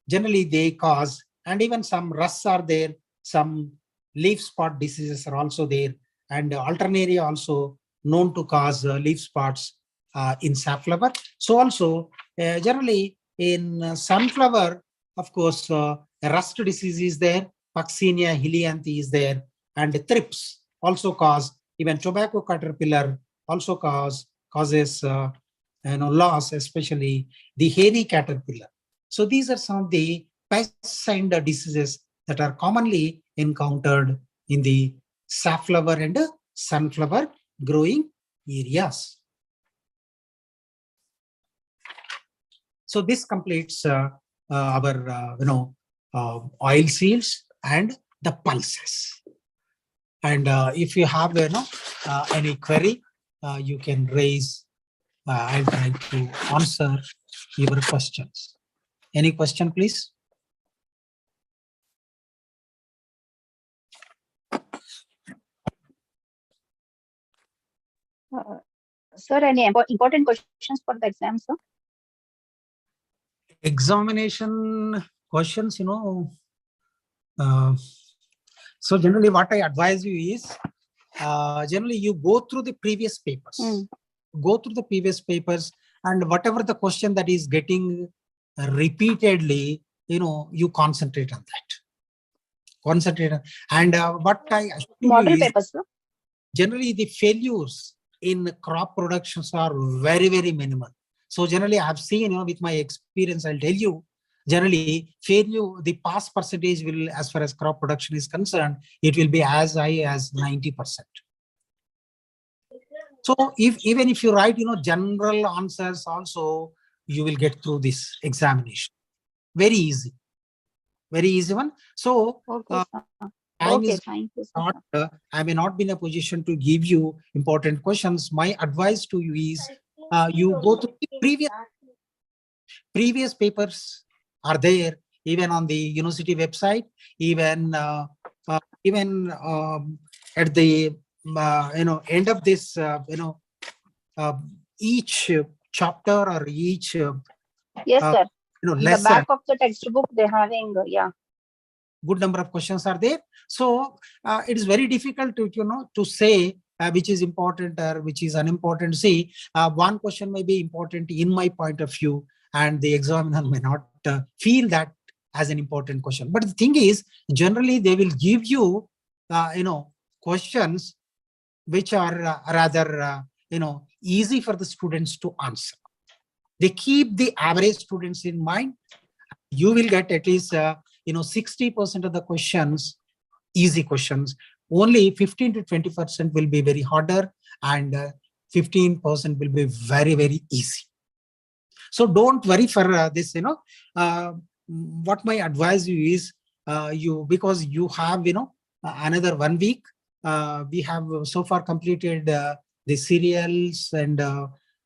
generally they cause, and even some rusts are there. Some leaf spot diseases are also there, and alternaria also known to cause leaf spots in safflower. So also generally in sunflower, of course, rust disease is there, Puccinia helianthe is there, and thrips also cause, even tobacco caterpillar also causes loss, especially the hairy caterpillar. So these are some of the pests and diseases that are commonly encountered in the safflower and sunflower growing areas. So this completes our oil seeds and the pulses. And if you have any query, you can raise. I'll try to answer your questions. Any question, please? Sir, any important questions for the exam, sir? Examination questions, so generally what I advise you is, generally you go through the previous papers. Go through the previous papers, and whatever the question that is getting repeatedly, you concentrate on that. Concentrate on, and what I assure Model you is, papers, sir? Generally the failures in crop productions are very, very minimal. So generally I've seen, with my experience, I'll tell you, generally failure, the pass percentage will, as far as crop production is concerned, it will be as high as 90%. So even if you write, general answers also, you will get through this examination. Very easy one. So Okay, time okay, is thank you, not, sir. I may not be in a position to give you important questions. My advice to you is, you go to the previous papers are there, even on the university website, even at the end of this each chapter or each yes, sir. In lesson, the back of the textbook, they're having, good number of questions are there. So it is very difficult to say which is important or which is unimportant. See, one question may be important in my point of view, and the examiner may not feel that as an important question. But the thing is, generally they will give you questions which are rather easy for the students to answer. They keep the average students in mind. You will get at least 60% of the questions easy questions. Only 15 to 20% will be very harder, and 15% will be very, very easy. So don't worry for this. What my advice you is, because you have another 1 week. We have so far completed the cereals and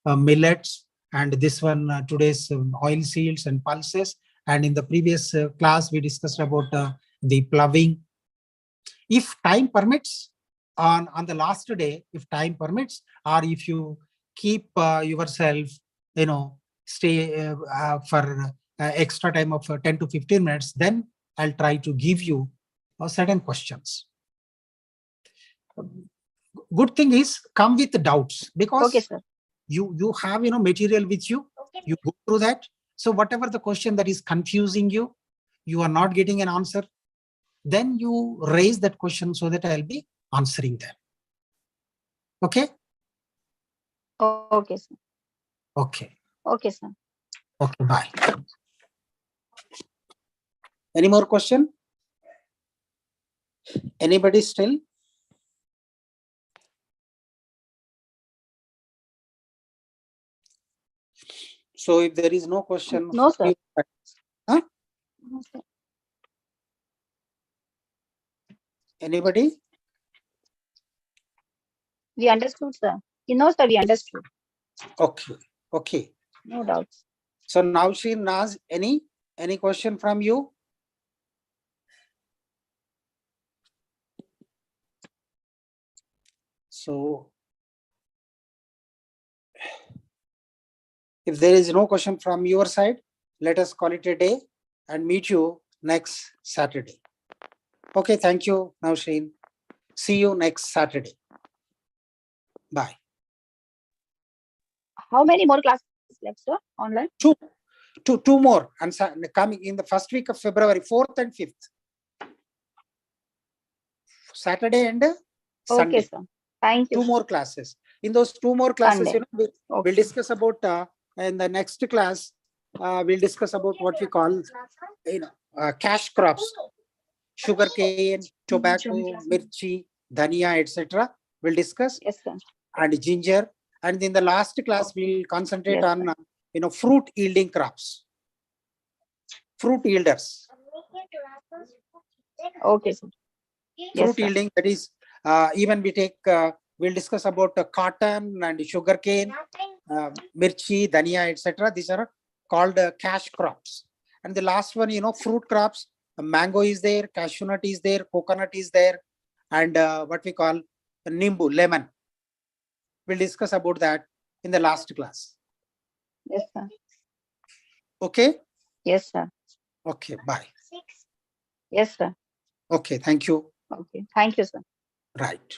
millets, and this one today's oil seeds and pulses. And in the previous class, we discussed about the ploughing. If time permits, on the last day, if time permits, or if you keep yourself, stay for extra time of 10 to 15 minutes, then I'll try to give you certain questions. Good thing is, come with the doubts, because okay, sir. You have material with you. You go through that. So whatever the question that is confusing you, you are not getting an answer, then you raise that question so that I'll be answering them. Okay? Okay, sir. Okay. Okay, sir. Okay, bye. Any more question? Anybody still? So if there is no question, No, sir. Huh? No, sir. Anybody? We understood, sir. No, sir, we understood. Okay. Okay. No doubts. So now, Naz, any question from you? So if there is no question from your side, let us call it a day and meet you next Saturday. Okay, thank you, Nausheen. See you next Saturday. Bye. How many more classes left, sir, online? Two more, and coming in the first week of February, 4th and 5th. Saturday and Sunday. Okay, sir. Thank you. Two more classes. In those two more classes, Sunday. we'll discuss about in the next class. We'll discuss about what we call cash crops, sugarcane, tobacco, mirchi, dhania, etc. We'll discuss. Yes, sir. And ginger. And in the last class, we'll concentrate Yes, on fruit yielding crops, fruit yielders. Okay, sir. Fruit yielding, that is, even we take, we'll discuss about cotton and sugarcane, mirchi, dhania, etc. These are called cash crops. And the last one, fruit crops, mango is there, cashew nut is there, coconut is there, and what we call nimbu, lemon. We'll discuss about that in the last class. Yes, sir. Okay? Yes, sir. Okay, bye. Yes, sir. Okay, thank you. Okay. Thank you, sir. Right.